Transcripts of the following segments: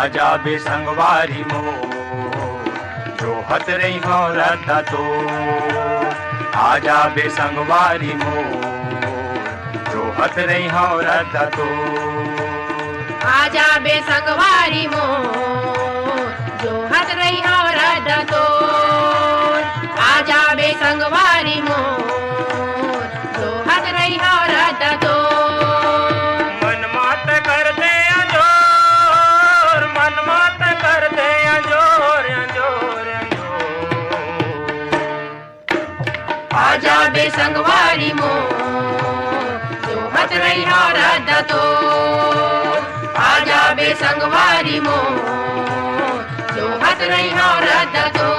आजा बे संगवारी मोर जो हत रही हो रद्दा तो आजा बे संगवारी मोर जो हत रही हो रद्दा तो आजा बे संगवारी मोर जो हत रही हो रद्दा तो आजा बे संगवारी मोर जो हत रही हो रद्दा तो मन मात कर दे अंजोर मन मात कर दे अंजोर अंजोर अंजोर आजा बे संगवारी मोर जो हत रही हो रद्दा तो आजा बे संगवारी मोर जो हत रही हो रद्दा तो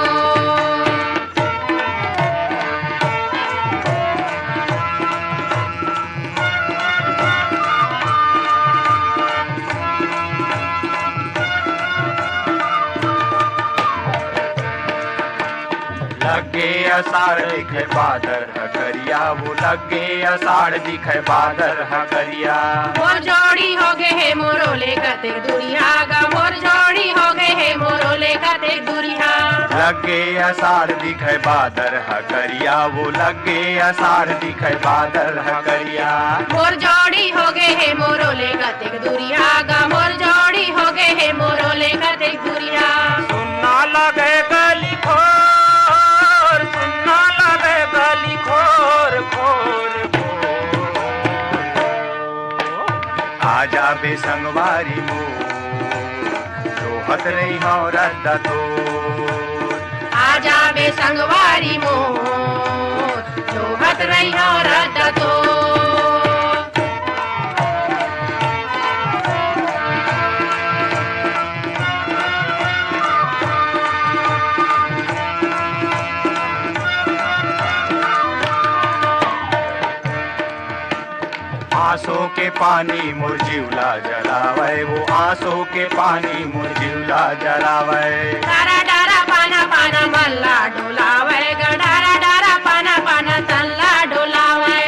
लगे अषाढ़ दिखे बादर हकरिया वो लगे अषाढ़ दिखे बादर हकरिया मोर जोड़ी हो गए है मोरो लेकते दुरिया गा मोर जोड़ी हो गए है मोरो लेकते दुरिया लगे अषाढ़ दिखे बादर हकरिया वो लगे अषाढ़ दिखे बादर हकरिया मोर जोड़ी हो गए है मोरो लेकते दुरिया गा मोर जोड़ी हो गए है मोरो लेकते दुरिया सुनना लगे गली खोर सुनना लगे गली खोर खोर आजा बे संगवारी मोर जो हत रही हो रद्दा तो आजा बे संगवारी मोर जो हत रही हो रद्दा तो आंसू के पानी मुरझिवला जलावे वो आंसू के पानी मुरझिवला जलावे डारा डारा पाना पाना मल्ला डोलावे गा डारा डारा पाना पाना तल्ला डोलावे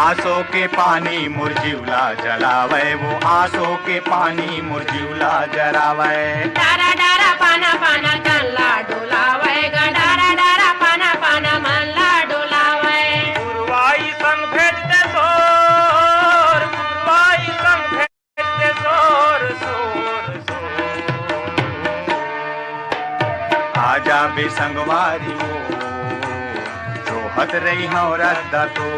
आंसू के पानी मुरझिवला जलावे वो आंसू के पानी मुरझिवला जलावे डारा डारा पाना पाना तल्ला डोलावे गा डारा डारा पाना पाना मल्ला डोलावे गुरुवाई संग भेजते सोर गुरुवाई संग भेजते सोर सोर सोर आजा बे संगवारी मोर जो हत रही हो रद्दा तो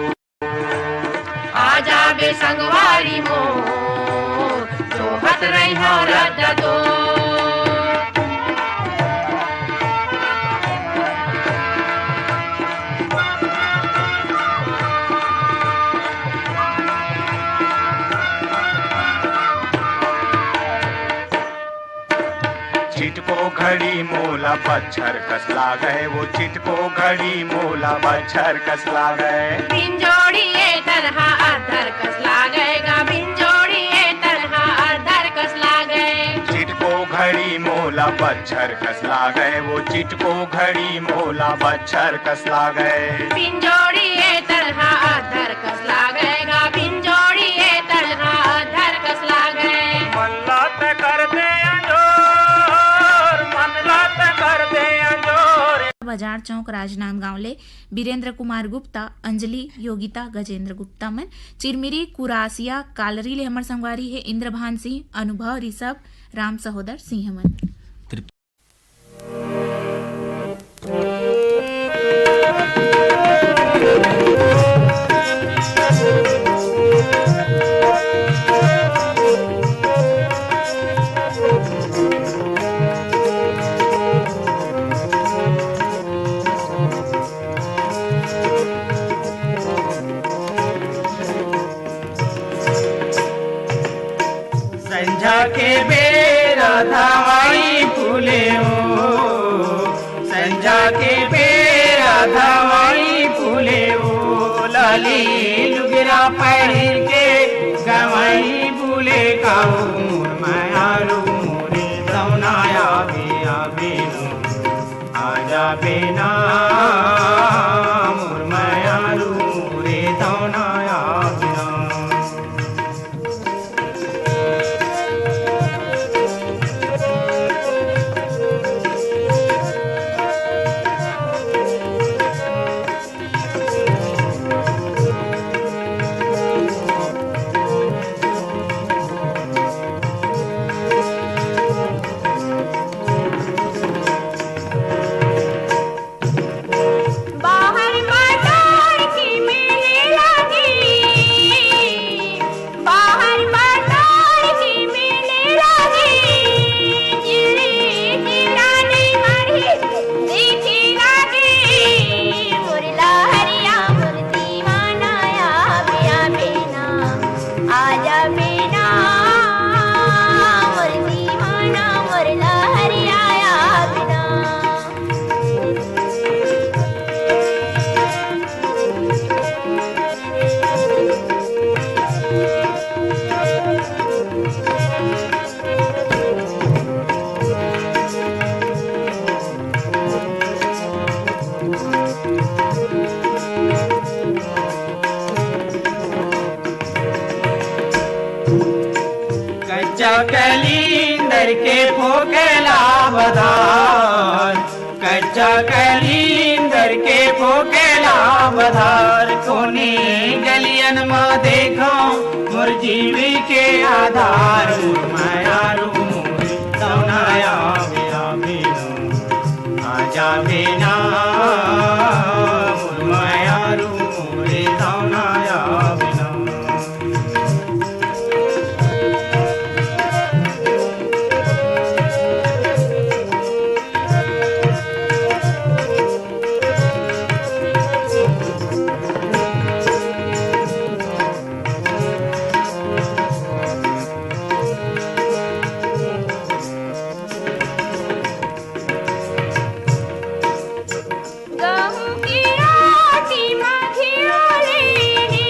आजा बे संगवारी मोर जो हत रही हो रद्दा तो चिटको घड़ी मोला बच्छर कसला गए वो चिटको घड़ी मोला बच्छर कसला गए बिंजोड़ी ये तरहा अधर कस लागेगा बिंजोड़ी ये तरहा अधर कस लागे चिटको घड़ी मोला बच्छर कसला गए वो चिटको घड़ी मोला बच्छर कसला गए बिंजोड़ी ये तरहा अधर कस लागेगा बिंजोड़ी ये तरहा अधर कस लागे मल्ला ते कर दे अंजोर मल्ला ते कर दे अंजोर बाजार चौक राजनांदगांव ले बीरेंद्र कुमार गुप्ता अंजलि योगिता गजेंद्र गुप्ता मन चिरमिरी कुरासिया कालरी ले हमर संगवारी है इंद्रभान सिंह अनुभव ऋषभ राम सहोदर सिंह मन संझा के बेरा धवाई फूले हो संझा के बेरा धवाई फूले हो लाली लुगरा पहन के गवाई फूले काऊ मायारू मोरे सौनाया बिया बेनो आजा बेना मोर मायारू मोरे सौनाया बिना कलींदर के फोकेला बधार, कच्चा कलींदर के फोकेला बधार। कोनी गलियन में देखो मोर जीवी के आधार, मायारू दौनाया मेरा बेनो आजा बेना, मायारू मोरे दौनाया बेना। गहूं की रोटी माखियोलेनी,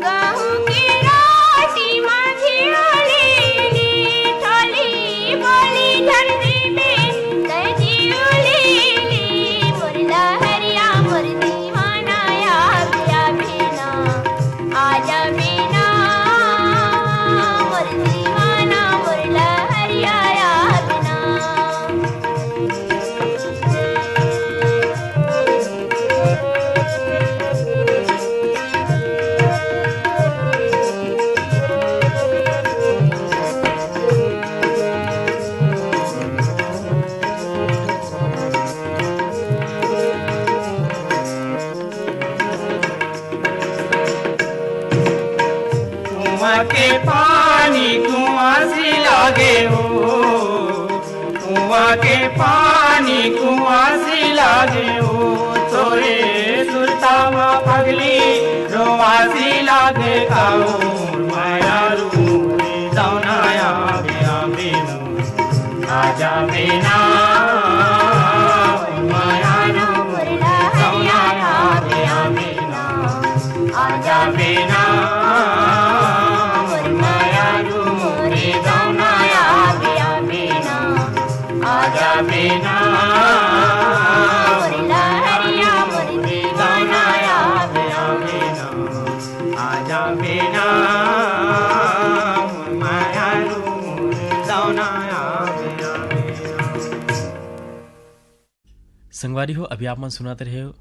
गहूं की रोटी माखियोलेनी, थोली बोली धरती में दजियोलेनी, मुरला हरिया मुर दीवाना या बिया बिना आजा बिना, मुर दीवाना मुरला हरिया या बिना। कुआं के पानी कुआं सी लागे हो, कुआं के पानी कुआं सी लागे हो, तोरे सुरता मा पगली रोवा सी लागे खाओ, मायारू दौनाया बेना बेनो आजा बेना, मायारू दौनाया बेना बेना आजा बेना, मायारू मोरे दौनाया बेना बेना आजा बेना, मुरला हरिया मुर दीवाना दौनाया बेना बेना आजा बेना, मायारू दौनाया बेना बेना। संगवारी हो, अभी आप मन सुनाते रहे हो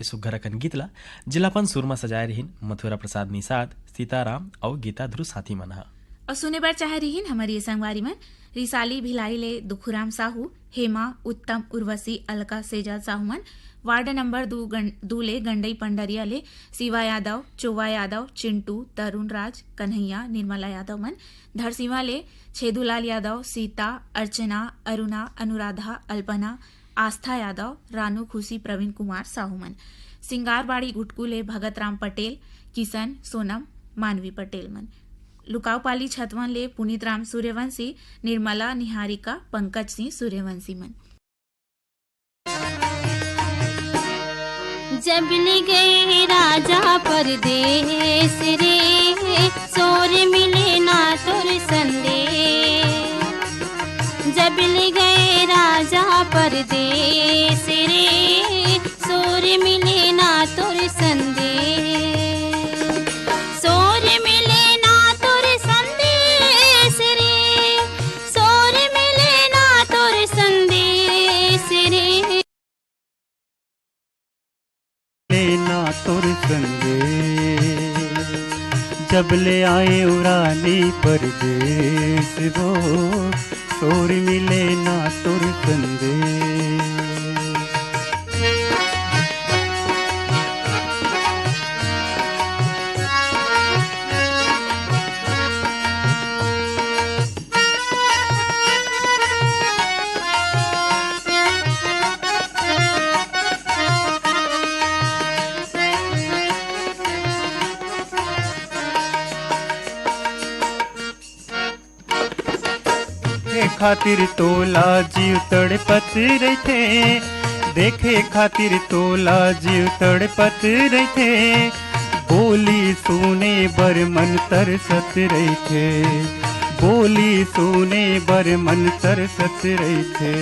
इस सुघरकन गीतला जिलापन सुरमा सजाए रहीन मथुरा प्रसाद निषाद, सीताराम और गीता ध्रुव साथी मन हा। और सुने बर चाह रहीन हमारी ये संगवारी में रिसाली भिलाई ले दुखुराम साहू, हेमा, उत्तम, उर्वशी, अलका, सेजल साहू मन, वार्ड नंबर 2 ले गंडई पंडरिया ले शिवा यादव, चोवा यादव, चिंटू, तरुण राज, कन्हैया, निर्मला यादव मन, धरसीवा ले छेदूलाल यादव, सीता, अर्चना, अरुणा, अनुराधा, अल्पना, आस्था यादव, रानू, खुशी, प्रवीण कुमार साहू मन, सिंगारबाड़ी गुटकू ले भगत राम पटेल, किशन, सोनम, मानवी पटेल मन, लुकावपाली छतवन ले पुनीत राम सूर्यवंशी, निर्मला, निहारिका, पंकज सिंह सूर्यवंशी मन। जब ले गए राजा परदेस रे, सोर मिले ना तोर संदेश, जब ले गए राजा परदेस रे, सोर मिले ना तोर संदेश, सोर मिले ना तोर संदेश रे, सोर मिले ना तोर संदेश रे, लेना तुर संदेश, जब ले आए उरानी परदेस वो, सोर मिले ना तुर संदेश। खातिर तोला जीव तड़पत रहते, देखे खातिर तोला जीव तड़पत रहते, बोली सुने बर मन तरसत रहते, बोली सुने बर मन तरसत रहते,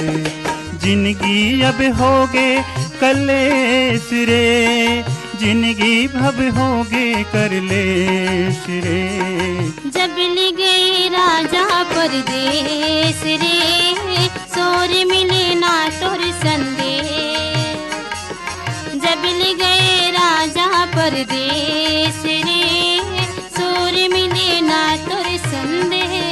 जिंदगी अब होगे कलेस रे, जिंदगी भव होगे कर ले रे। जब ले गए राजा परदेस रे, सोर मिले ना तोर संदेश। जब ले गए राजा परदेस रे, सोर मिले ना तोर संदेश।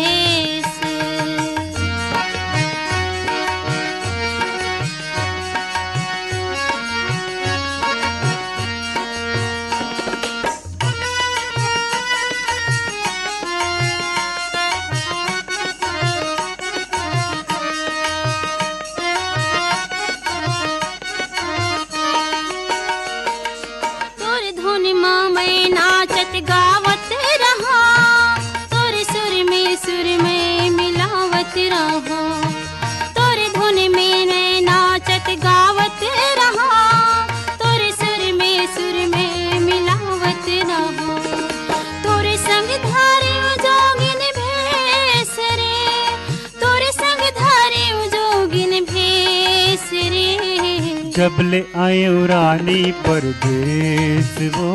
गावत रहा तोर सुर में मिलावत रहा। तोर धुन में मैं नाचत गावत रहा, तोर सुर में मिलावत रहा। तोर संग धारे जोगिन भेस रे, तोर संग धारे जोगिन भेस रे। जब ले आए रानी परदेस वो,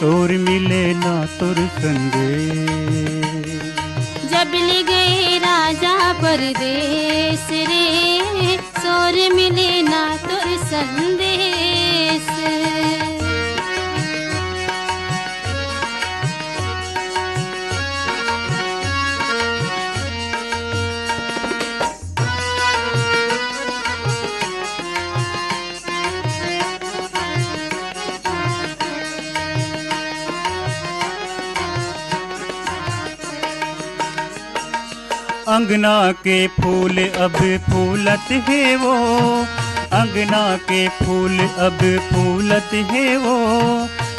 सोर मिले ना तुर संदेश। जब ले गए राजा परदेस रे, सोर मिले ना तुर संदेश। अंगना के फूल अब फूलत है वो, अंगना के फूल अब फूलत है वो।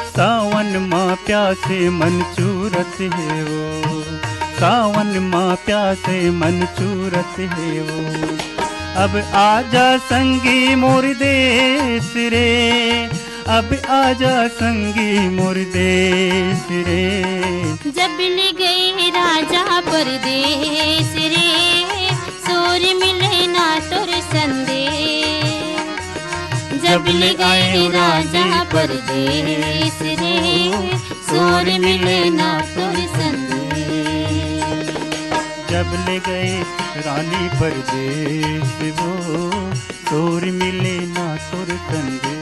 सावन माँ प्यासे मन चूरत है वो, सावन माँ प्यासे मन चूरत है वो। अब आजा संगी मोर देश रे, अब आजा संगी मोर देश रे। जब ले गए राजा परदेस रे, सोर मिले ना तोर संदेश। जब ले गए राजा परदेस रे, सोर मिले ना तोर संदेश। जब ले गए रानी परदेस वो, सोर मिले ना तोर संदेश।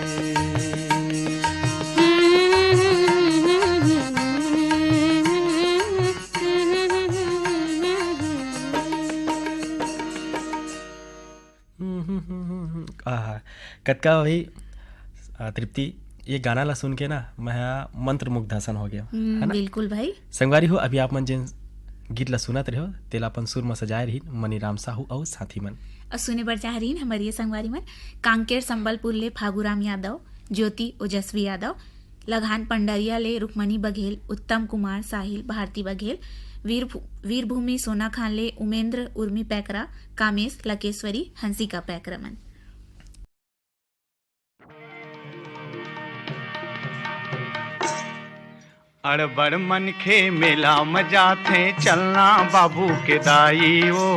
कतका भाई तृप्ति, ये गाना ला सुन के ना मैं मंत्र मुग्धासन हो गया है ना। बिल्कुल भाई। संगवारी हो अभी आप मन जिन गीत ला सुनत रहे हो तेला अपन सुर में सजाए रही मनीराम साहू और साथी मन। और सुने बर चाह रही हमारी ये संगवारी मन कांकेर संबलपुर ले फागुराम यादव, ज्योति ओजस्वी यादव, लगान पंडरिया ले रुक्मणी बघेल, उत्तम कुमार, साहिल, भारती बघेल, वीरभूमि सोना खान ले उमेंद्र, उर्मी पैकरा, कामेश, लकेश्वरी, हंसिका पैकरा मन। अड़बड़ मन खे मेला मजा थे चलना बाबू के दाई वो।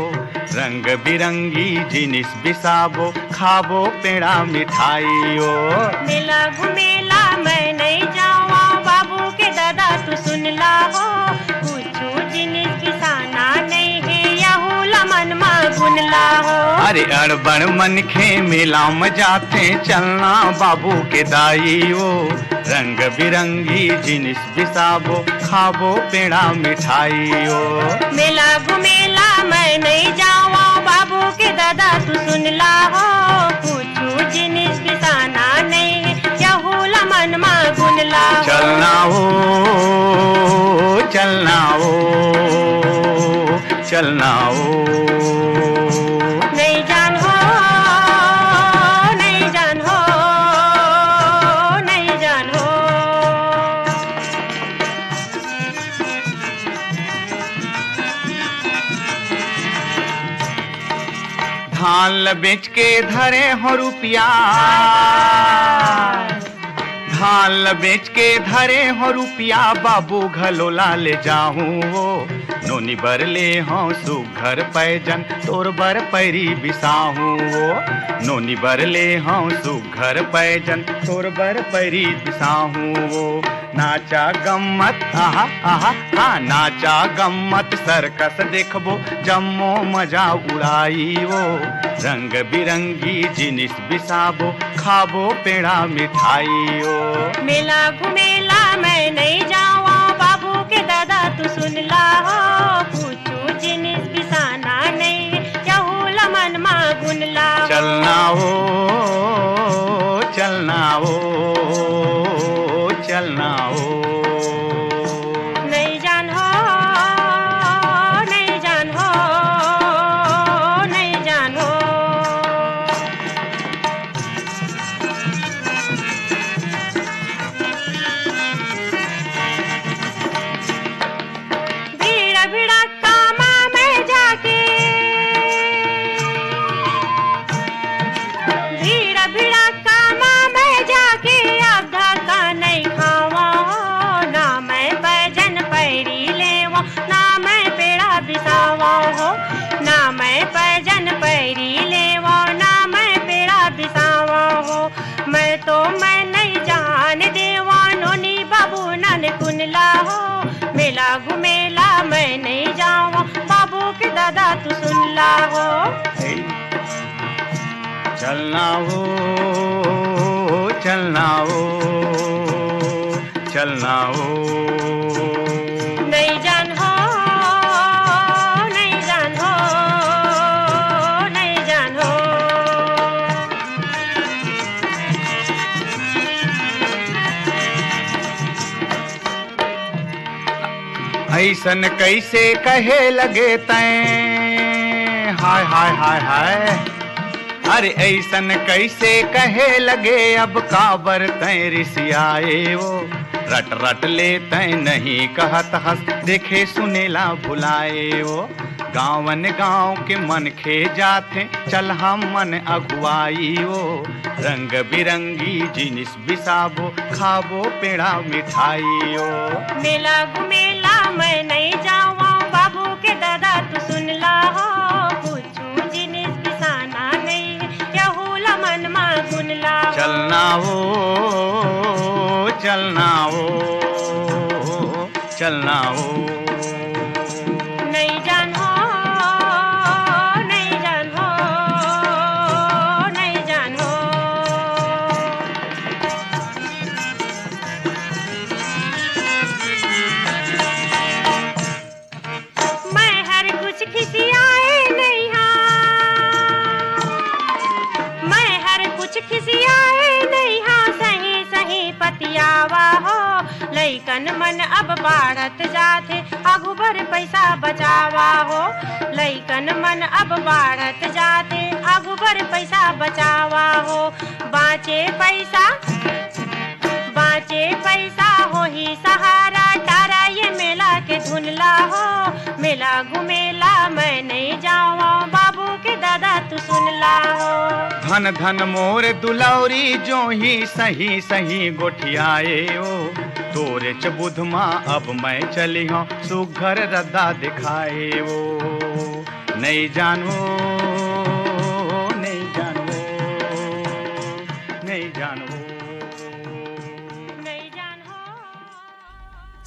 रंग बिरंगी जिनिस बिसाबो खाबो पेड़ा मिठाई ओ। मेला घुमेला मैं नहीं जावा बाबू के दादा तू सुन ला हो। कुछ जिनिस किसाना नहीं है यहूला मन मा गुन ला हो। अरे अड़बड़ मन खे मेला मजा थे चलना बाबू के दाई वो। रंग बिरंगी जिनिस बिसाबो खाबो पेड़ा मिठाई ओ। मेला घुमेला मैं नहीं जावा बाबू के दादा तू सुन ला हो। कुछ जिनिस बिसाना नहीं है यहूला मन मा गुन ला हो। चलना हो चलना हो चलना हो। नहीं जान हो नहीं जान हो नहीं जान हो। धान ल बेच के धरे हो रुपया, माल बेच के धरे हो रुपिया बाबू घलोला ले जाहूँ वो नोनी बर ले हूँ सुघर पैजन तोर बर पैरी बिसाहूँ वो नोनी बर ले हूँ सुघर पैजन तोर बर पैरी बिसाहूँ वो नाचा गम्मत आहा आहा हाँ नाचा गम्मत सर्कस देखबो जम्मो मजा उड़ाई वो रंग बिरंगी जिनिस बिसाबो खाबो पेड़ा मिठाई ओ मेला घुमेला मैं नहीं जावा बाबू के दादा तू सुन ला हो पूछू जिनिस बिसाना नहीं यहूला मन मा गुन ला चलना हो चलना हो चलना हो नहीं जान हो नहीं जान हो नहीं जान हो भीड़ भीड़ा कामा में जाके भीड़ भीड़ा कामा में जाके अब धक्का नहीं खावा हो ना मैं पैजन पैरी लेवा ना मैं पेड़ा बिसावा हो ना मैं पैजन पैरी लेवा ना मैं पेड़ा बिसावा हो मैं नहीं जान देवा नोनी बाबू नन कुनला हो मेला घुमेला मैं नहीं जावा बाबू के दादा तू सुन ला हो चलना हो चलना हो चलना हो नहीं जान हो नहीं जान हो नहीं जान हो ऐसन कैसे कहे लगे तैं हाय हाय हाय हाय अरे ऐसन कैसे कहे लगे अब काबर तैं रिसियाए वो रट रट ले तैं नहीं कहत हंस देखे सुनेला भुलाए वो गाँवन गाँव के मन खे जाते चल हम मन अगुआई वो रंग बिरंगी जिनिस बिसाबो खाबो पेड़ा मिठाई ओ मेला घुमेला मैं नहीं जावा बाबू के दादा तू सुन ला हो पूछू जिनिस बिसाना नहीं यहूला मन मा गुन ला चलना हो चलना हो चलना हो नहीं जान हो नहीं जान हो नहीं जान हो मैं हर कुछ खिसियाए नहीं हाँ मैं हर कुछ खिसियाए नहीं हाँ सही सही पतियावा हो लइकन मन अब बाढ़त जाथे अगुबर पैसा बचावा हो लइकन मन अब बाढ़त जाथे अगुबर पैसा बचावा हो बाँचे पैसा हो ही सहारा तारा ये मेला के धुनला हो मेला घुमेला मैं नहीं जावा बाबू के दादा तू सुनला हो धन धन मोर दुलौरी जो ही सही सही गोठियाए ओ तोरे चबुधमा अब मैं चली हूँ सुघर रद्दा दिखाए वो नहीं जानो नहीं जानो नहीं जानो नहीं जान हो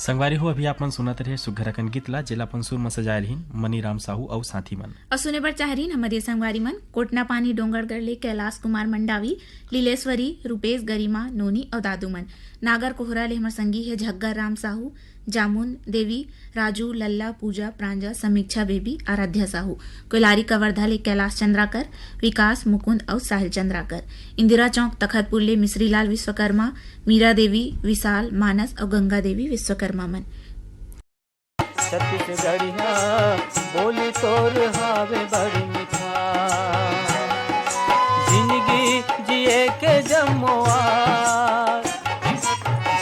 संगवारी हो अभी आप मन सुनत रहे सुघर अकन गीतला जिला पंसूर में सजाए रहीन मनीराम साहू और साथी मन और सुने बर चाह रही हमारे संगवारी मन कोटना पानी डोंगरगढ़ ले कैलाश कुमार मंडावी लीलेश्वरी रुपेश गरिमा नोनी और दादू मन नागर कोहरा ले हमर संगी है झग्गर राम साहू जामुन देवी राजू लल्ला पूजा प्रांजा समीक्षा बेबी आराध्या साहू कोलारी कवर्धा ले कैलाश चंद्राकर विकास मुकुंद और साहिल चंद्राकर इंदिरा चौक तखतपुर ले मिश्रीलाल विश्वकर्मा मीरा देवी विशाल मानस और गंगा देवी विश्वकर्मा मन छत्तीसगढ़िया बोली तोर हावे बड़ी मिठा जिंदगी जिए के जमुआ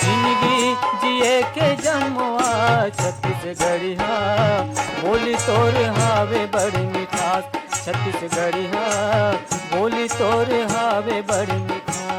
जिंदगी जिए के जमुआ छत्तीसगढ़िया बोली तोर हावे बड़ी मिठास छत्तीसगढ़िया बोली तोर हावे बड़ी मिठास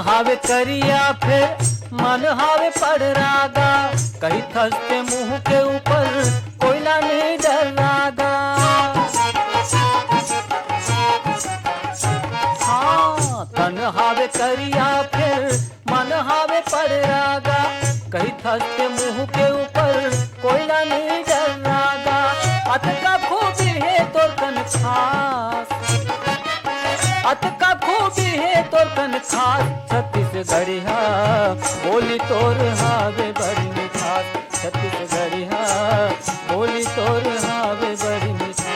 हावे करिया फिर मन हावे पड़रागा, कहीं थसते मुंह के ऊपर कोयला नहीं डरागा। हाँ तन हावे करिया फिर मन हावे पड़रागा, कहीं थसते मुंह के ऊपर कोयला नहीं डरागा। अत का खूबी है तोर कन खास, अत का खूबी है तोर कन खास, छत्तीसगढ़िया बोली तोर हावे बड़ी मिठास, छत्तीसगढ़िया बोली तोर हावे बड़ी मिठास।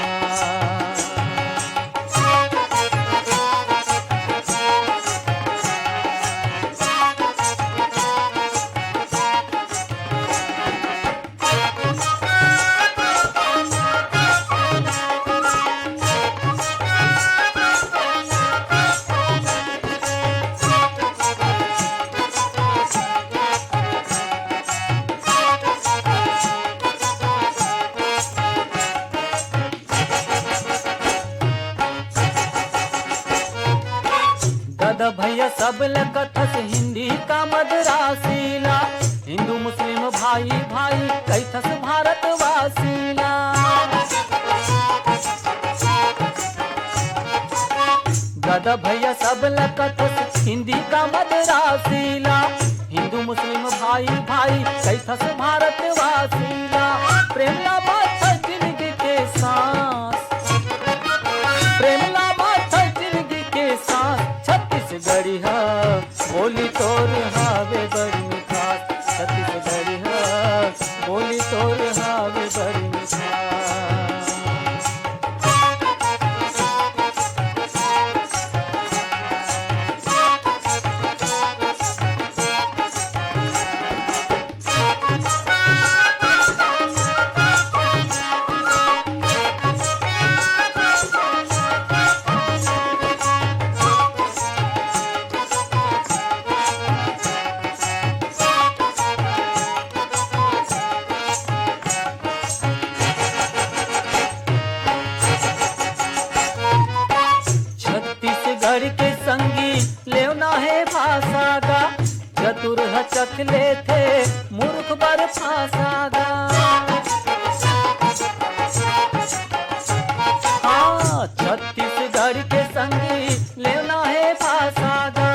भैया सब लकथस हिंदी का मदरासीला, हिंदू मुस्लिम भाई भाई कैथस भारतवासीला। दादा भैया सब लकथस हिंदी का मदरासीला, हिंदू मुस्लिम भाई भाई कैथस भारतवासीला। प्रेम लाभा था जिंदगी के सांस, प्रेम लाभा था जिंदगी के सांस, छत्तीसगढ़िया बोली तोर हावे बड़ी मिठास, छत्तीसगढ़िया बोली तोर हावे बड़ी मिठास। छत्तीसगढ़ के संगी लेवना है भाषागा, चतुर हचक ले थे मूर्ख बर फांसागा। हाँ छत्तीसगढ़ के संगी लेवना है भाषागा,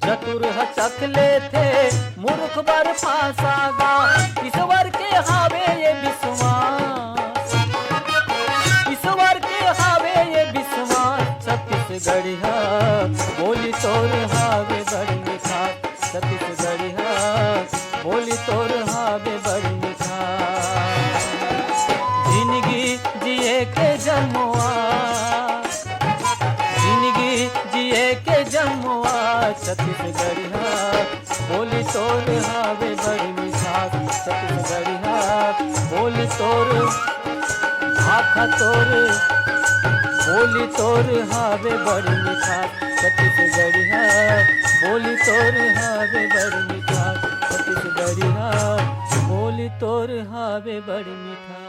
चतुर हचक ले थे मूर्ख बर फांसागा। ईश्वर के हावे ये विश्वास, ईश्वर के हावे ये विश्वास, छत्तीसगढ़िया बोली तोर हावे बड़ी मिठास, छत्तीसगढ़िया बोली तोर हावे बड़ी मिठास। जिंदगी जिए के जमुआ, जिंदगी जिए के जमुआ, छत्तीसगढ़िया बोली तोर हावे बड़ी मिठास, छत्तीसगढ़िया बोली तोर आखा तोर बोली तोर हावे बड़ी मिठास, छत्तीसगढ़िया बोली तोर हावे बड़ी मिठास, छत्तीसगढ़िया बोली तोर हावे बड़ी मिठास।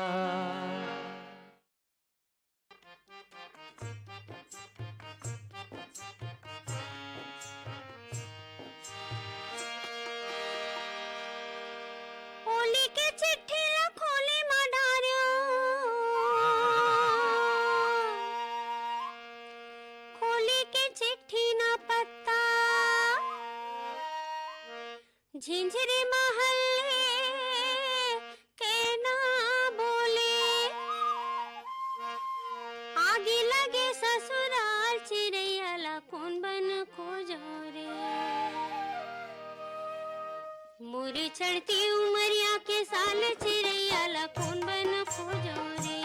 होली के चिट्ठी ला खोले मडारियो, खोली के चिट्ठी ना पत्ता, झिंझरी महल्ले के ना बोले, आगे लगे ससुराल चिड़ैया ला कौन बन खोजो रे। मोरे चढ़ती उमरिया के साल चिड़ैया ला कौन बन खोजो रे,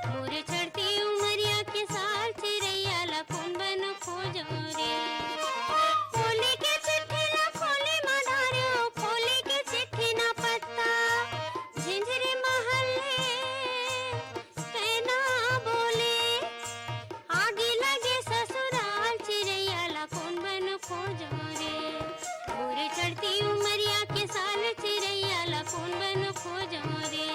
मोरे चढ़ती उमरिया के साल चिड़ैया ला कौन बन खोजो रे। खोली के चिट्ठी ला खोले मडारियो, खोली के चिट्ठी ना पत्ता, झिंझरी महल्ले के ना बोले, आगे लगे ससुराल चिड़ैया ला कौन बन खोजो रे। मोरे चढ़ती उमरिया के साल चिड़ैया ला कौन बन खोजो रे,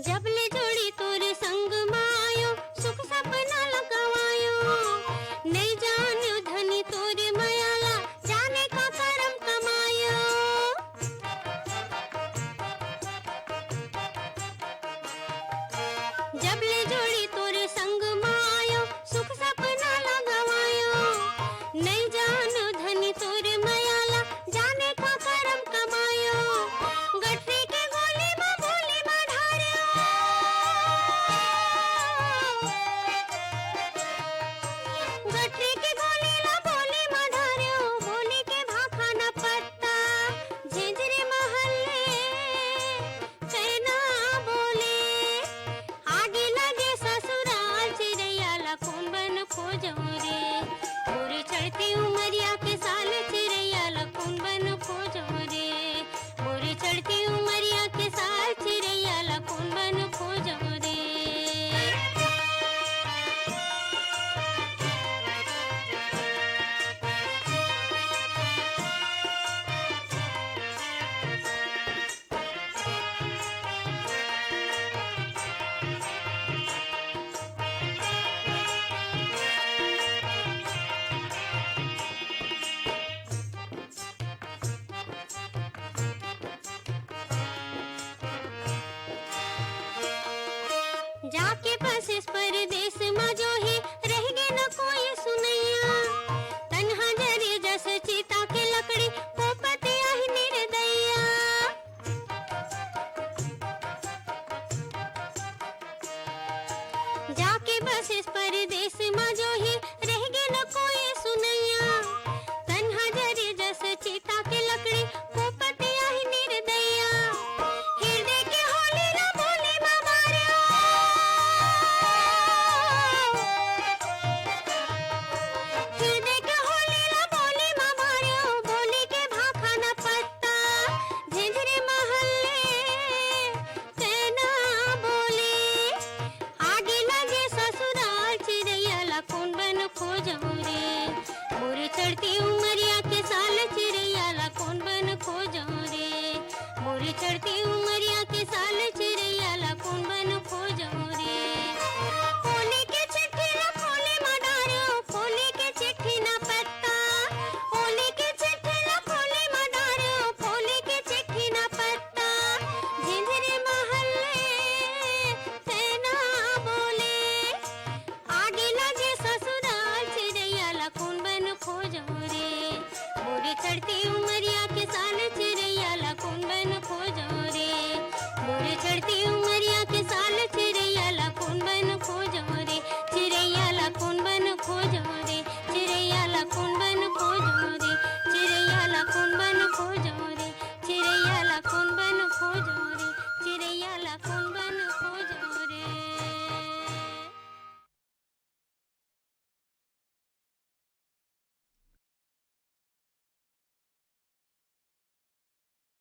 जब ले जोड़ी तोरे संग मायो सुख सपना लगावायो नहीं जानो धनी तोरे मयाला जाने का करम कमायो जब ले जोड़ी तोरे संग मायो सुख सपना लगावायो नहीं जानो धनी तोरे मयाला जाने का करम कमायो गठरी के गोली में भोली में ढार्यो गठरी के गोली ला भोली में ढार्यो भोली के भाखा न पत्ता झिंझरी महल्ले कहना बोले आगे लगे ससुराल चिड़ैया ला कौन बन खोजो रे मोरे चढ़ती उमरिया के साल चिड़ैया ला कौन बन खोजो रे मोरे चढ़ती उमरिया के साल चिड़ैया ला कौन बन खोजो रे जाके बसेस परदेस में जो है रह गए न कोई सुनैया तन्हा जरे जस चिता के लकड़ी पोपते आही निर्दया जाके बसेस परदेस में जो